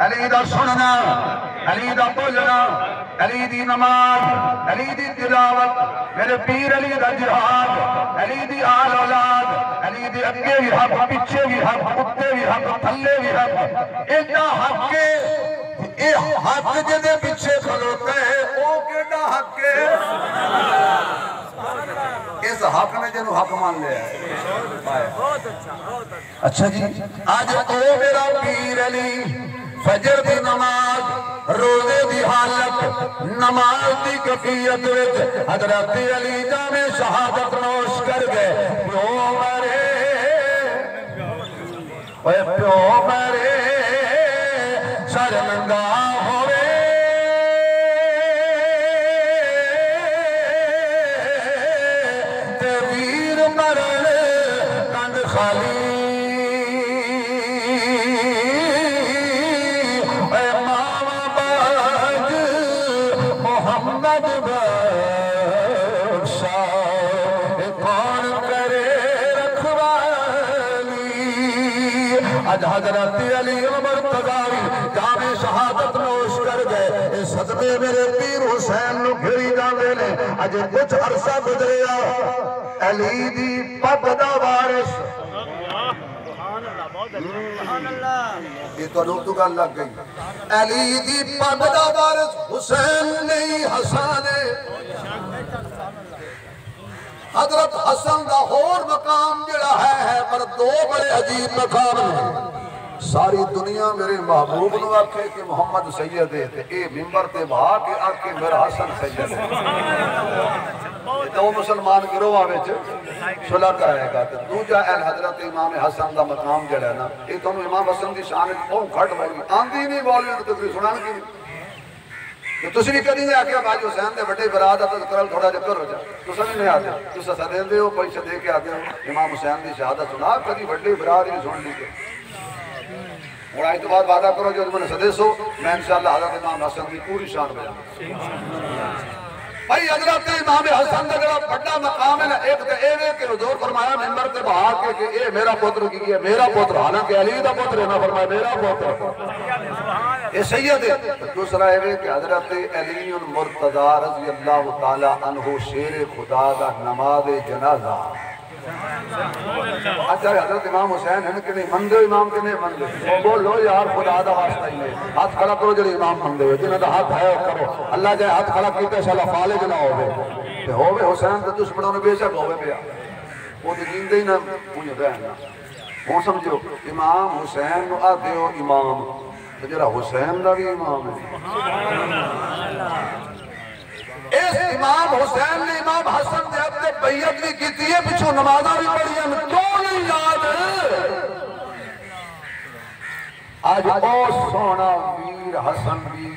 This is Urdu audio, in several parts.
علی دا سننا، علی دا بولنا، علی دی نماز، علی دی تلاوت، میرے پیر علی دا جہاد، علی دی آل اولاد، علی دی اگے بھی حق، پیچھے بھی حق، کتے بھی حق، تھلے بھی حق، ایڈا حق کے اے حق جدے پیچھے کھلوتے ہیں او کیڈا حق کے اس حق نے جنہوں حق مان لیا ہے اچھا جی آج او میرا پیر علی فجر دی نماز روزے دی حالت نماز دی کفیت وچ حضرت علی جامع شہادت نوش کر گئے پیو مرے پیو مرے شرمندہ ہوئے تے ویر مرن کند خالی اے ماما باج محمد بخشا کون کرے رکھوالی آج حضرت علی مرتضی جامع شہادت نوش کر گئے اس صدقے میرے پیر حسین نو گھری جاندے نے اج کچھ عرصہ گزریا علی دی پگ دا وارث یہ تو روتو گل لگ گئی علی دی پگ دا وارث حسین نہیں حسن حضرت حسن دا اور مقام جڑا ہے پر دو بڑے عجیب مقام ہیں ساری دنیا میرے محبوب نو آکھے کہ محمد سید ہے اے ممبر تے بہا کے آکھے میرا حسن سید ہے تو مسلمان گروہ آوے صلح کرے گا تو دوجہ اہل حضرت امام حسن دا مقام جڑا ہے نا یہ تو امام حسن دی شان بہت گھٹ ہوئی آندھی نہیں بولی تو تکری سنان کی نہیں تو تسی بھی کدی نہیں آکھیا باج حسین دے بڑے براد آتا تو کرل تھوڑا جکر ہو جائے تو سب نہیں آتے تو سدین دے ہو پیسے دے کے آتے ہو امام حسین دی شہادت سنا کدی بڑے براد ہی سن لی اور آئی تو بعد وعدہ کرو جو میں نے صدیس ہو میں انشاءاللہ حضرت امام حسن کی پوری شان بیان بھائی حضرت امام حسن کا جڑا بڑا مقام ہے نا ایک تے اے کہ حضور فرمایا ممبر تے بہا کے اے میرا پتر کی ہے میرا پتر حالانکہ علی دا پتر ہے نا فرمایا میرا پتر اے سید ہے دوسرا اے کہ حضرت علی المرتضی رضی اللہ تعالی عنہ شیر خدا دا نماز جنازہ اچھا حضرت امام حسین ہیں کہ نہیں مندے امام کے نہیں مندے بولو یار خدا دا واسطہ ہی ہے ہاتھ کھڑا کرو جڑے امام مندے ہوئے جنہاں دا ہاتھ ہے کرو اللہ جائے ہاتھ کھڑا کیتے انشاءاللہ فالج نہ ہوئے تے ہوئے حسین تے دشمنوں نے بے شک ہوئے پیا وہ تے جیندے ہی نہ مجھے بہننا وہ سمجھو امام حسین نو آدھے ہو امام تو جڑا حسین دا بھی امام ہے اس امام حسین نے امام حسن نے اپنے بیعت بھی کی تھی پچھو نمازہ بھی پڑھی ہیں کیوں نہیں یاد آج او سونا ویر حسن بھی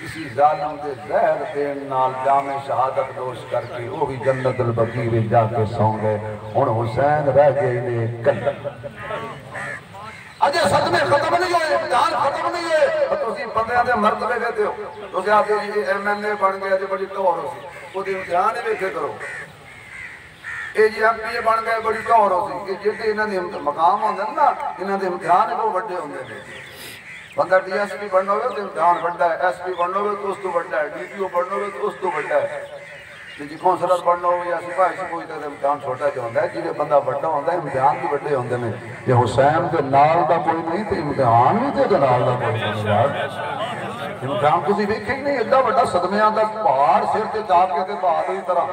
کسی ظالم دے زہر دین نال جامع شہادت نوش کر کے وہ بھی جنت البقیع میں جا کے سون گئے ان حسین رہ گئے انہیں کل اجے صدمے ختم نہیں ہوئے امتحان ختم نہیں ہوئے تو اسی بندیاں دے مرتبے کہتے ہو تو کہ آپ یہ ایم این اے بن گئے جو بڑی ٹور ہو سی وہ دی امتحان ہی دیکھے کرو اے جی ایم پی اے بن گئے بڑی ٹور ہو سی کہ جیتے انہاں دے مقام ہوندے نا انہاں دے امتحان وہ بڑے ہوندے نے بندہ ڈی ایس پی بننا ہوئے تو امتحان بڑھتا ہے ایس پی بننا ہوئے تو اس تو بڑھتا ہے ڈی پی او بننا ہوئے تو اس تو بڑھتا ہے جی کونسلر بننا ہوئے یا سپاہی سپوئی تک امتحان چھوٹا جو ہوندہ ہے جیسے بندہ بڑھتا ہوندہ ہے امتحان بھی بڑھے ہوندے میں یہ حسین کے نال دا کوئی نہیں تھے امتحان بھی تھے نال دا کوئی نہیں یار امتحان کسی بھی کہیں نہیں ادھا بڑھا صدمیاں دا پہاڑ سر تے جاپ کے تے بہادری طرح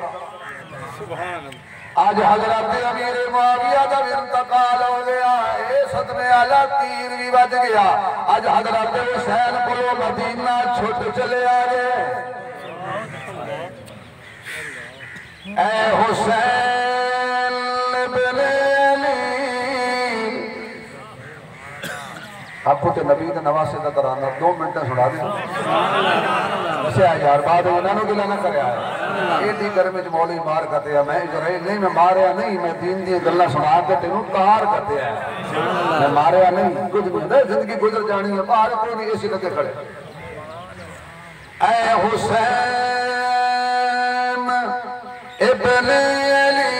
آج حضرت امیر معاویہ دا انتقال ہو گیا اے صدمے علی تیر بھی بج گیا آج حضرت حسین کو مدینہ چھوٹ چلے آئے اے حسین بن علی آپ کو تے نبی دا نواسے دا ترانہ 2 منٹیں سنا دیں اسے آئے یار بعد انہوں نے گلہ نہ کرے آئے یہ دی گرمی جو مولی مار کرتے ہیں میں اسرائیل نہیں میں ماریا نہیں میں دین دی گلہ سنا کے تینوں تار کرتے ہیں میں ماریا نہیں کچھ نہیں زندگی گزر جانی ہے باہر کوئی نہیں اسی لگے کھڑے اے حسین ابن علی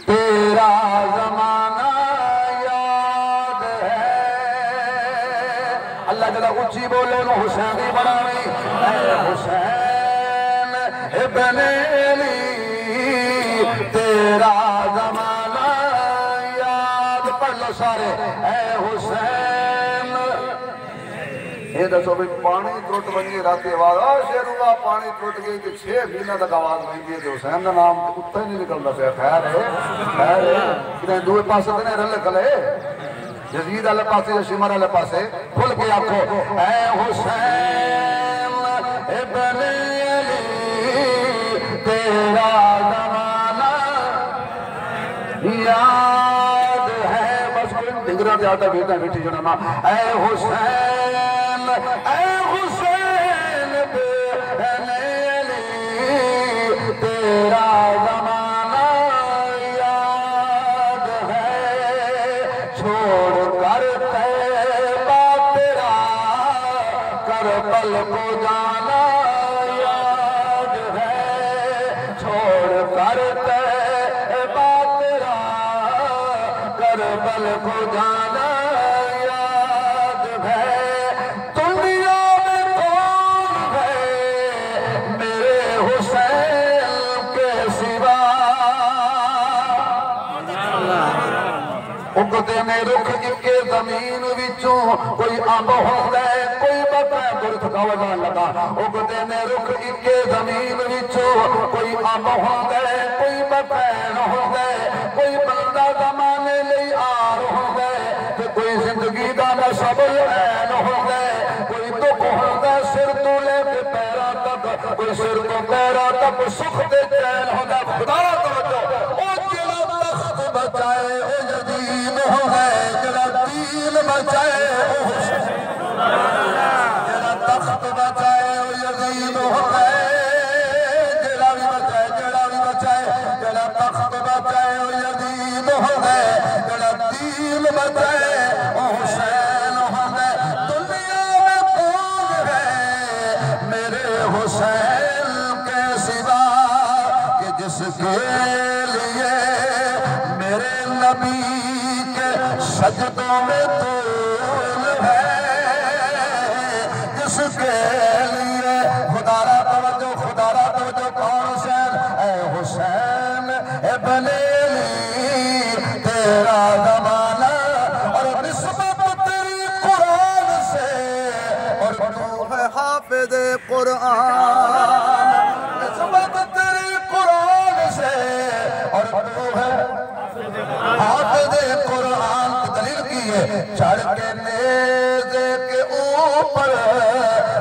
تیرا زمانہ یاد ہے اللہ جڑا اچھی بولے نو حسین ہی بناویں اے حسین ابن علی تیرا زمانہ یاد پڑھ لو سارے اے حسین یہ دسو بھی پانی ٹوٹ بنی راتی آواز آ شیروا پانی ٹوٹ گئی کہ 6 مہینہ تک آواز نہیں دی تے حسین دا نام اتنا ہی نہیں نکلدا پیا خیر ہے کہ دوے پاسے تے رل کلے یزید والے پاسے یا شمر والے پاسے کھل کے آکھو اے حسین ابن علی تیرا زمانہ یاد ہے بس کوئی ڈنگرا تے آتا بیٹا بیٹھی جو نا اے حسین اے حسین ابن علی تیرا زمانہ یاد ہے چھوڑ کر طیبہ تیرا کربل کو جانا یاد ہے چھوڑ کر طیبہ تیرا کربل کو جانا یاد ہے دنیا میں کون ہے میرے حسین کے سوا اگتے نے رکھ کے زمین وچوں کوئی آب ہوندے کوئی بتا برت کھاونا لگا اگتے نے رکھ کے زمین وچوں کوئی آب ہوندے کوئی بتا ہوندے کوئی بندہ زمانے لئی آر ہوندے تے کوئی زندگی دا نصب عین ہوندے کوئی دکھ ہوندے سر تو لے کے پیراں تک کوئی سر تو پیراں تک سکھ تے چین ہوندے خدا توجہ او جڑا تخت بچائے او یزید ہے جڑا دین بچائے او حسین جڑا تخت بچائے او یزید ہے جڑا بھی بچائے جڑا تخت بچائے او یزید ہے جڑا دین بچائے او حسین ہے دنیا میں کون ہے میرے حسین کے سوا کہ جس کے لیے میرے نبی سجدوں میں طول ہے جس کے لیے خدا را توجہ کون حسین اے حسین ابن علی تیرا زمانہ اور نسبت تیری قرآن سے اور تو ہے حافظ قرآن نسبت تیری قرآن سے اور تو ہے حافظ قرآن کی دلیل کی ہے چڑھ کے نیزے کے اوپر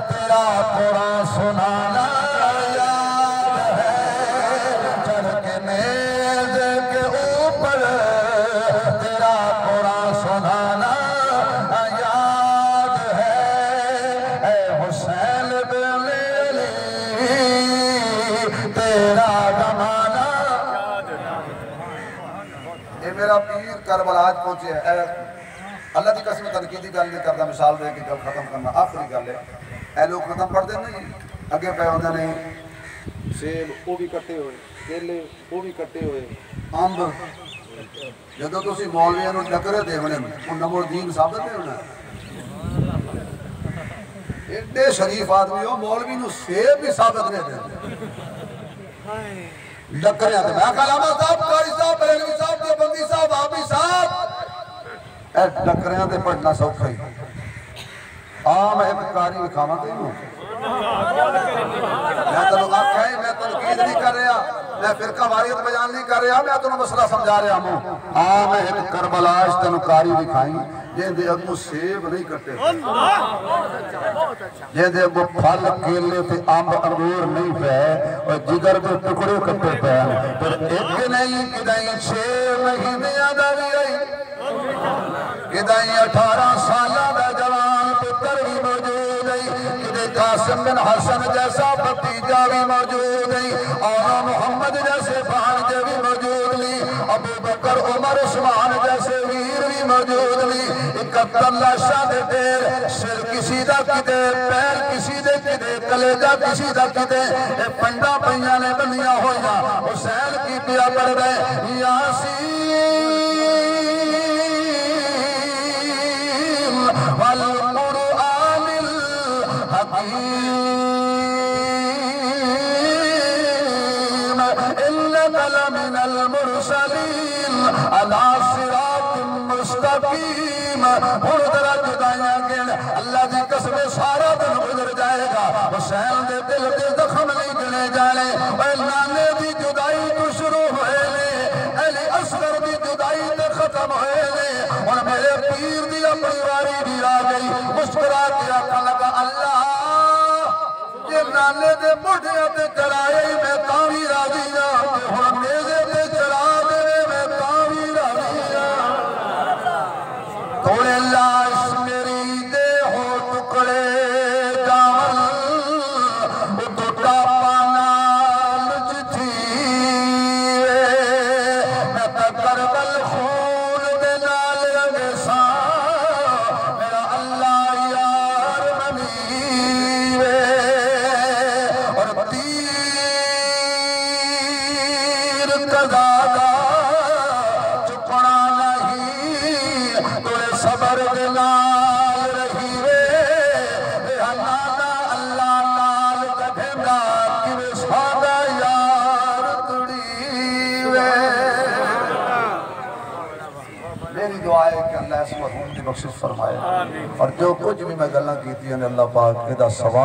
تیرا قرآن سنانا یاد ہے چڑھ کے نیزے کے اوپر تیرا قرآن سنانا یاد ہے اے حسین بن علی تیرا زمانہ یہ میرا پیر کربلا آج پہنچے ہے اللہ کی قسم تنقیدی گل نہیں کرتا مثال دے کے گل ختم کرنا آخری گل ہے اے لوگ ختم پڑھ دیں نہیں اگے پہ ہوندے نہیں سیب وہ بھی کٹے ہوئے کیلے وہ بھی کٹے ہوئے امب جدوں تسی مولویاں نوں ڈکرے دیونے او نمو دین ثابت نہیں ہونا ایڈے شریف آدمی ہو مولوی نوں سیب بھی ثابت نہیں دے ڈکرے آتے میں کلامہ صاحب قاری صاحب بریلوی صاحب دیوبندی صاحب آبی صاحب اے ڈکرے آتے پڑھنا سوکھا ہی میں ایک کاری وکھاواں تے ہوں میں تنوں آکھیا ہے میں تنقید نہیں کر رہا میں فرقہ واریت بیان نہیں کر رہا میں تنوں مسئلہ سمجھا رہا ہوں میں ایک کربلاش تنوں کاری وکھائیں جن دے اگوں سیب نہیں کٹے جن دے اگوں پھل کیلے تے امب انگور نہیں پے اور جگر دے ٹکڑے کٹے پے پر ایک نہیں کدائیں 6 مہینے دا بھی آئی کدائیں 18 سالہ دا جوان پتر بھی موجود ہے کدے قاسم بن حسن جیسا بھتیجا بھی موجود ہے اور محمد جیسے بھانجے بھی موجود نہیں ابو بکر عمر عثمان جیسے ویر بھی موجود نہیں 71 لاشاں دے دیر سر کسی دا کدے پیر کسی دے کدے کلیجہ کسی دا کدے پنڈا پہیاں نے بنیاں ہویا حسین کی پیا پڑھ گئے یاسین والقرآن حكيم إنك لمن المرسلين على صراط مستقيم حضرہ جدائیاں گن اللہ دی قسم سارا دن گزر جائے گا حسین دے دل دے زخم نہیں گنے جانے اے نانے دی جدائی تو شروع ہوئے لے علی اصغر دی جدائی تے ختم ہوئے لے اور میرے پیر دی اپنی واری بھی آ گئی مسکرا کے آقا لگا اللہ یہ نانے دے بڑھیا تے چڑھائے میں تاوی راضی ہاں اور میرے تے چڑھا دے میں تاوی راضی ہاں توڑے لاش میری دے ہو ٹکڑے جاول تو ٹاپانا لج تھی میں کربل خون دے نال رنگے سا میرا اللہ یار منی اور تیر قضا چپنا نہیں توڑے صبر دلال رہی وے نانا اللہ نال کٹھنگا کہ سادہ یار تڑی وے میری دعا ہے کہ اللہ اس مرحوم کی بخشش فرمائے اور جو کچھ بھی میں گلاں کیتی ہیں اللہ پاک ادا ثواب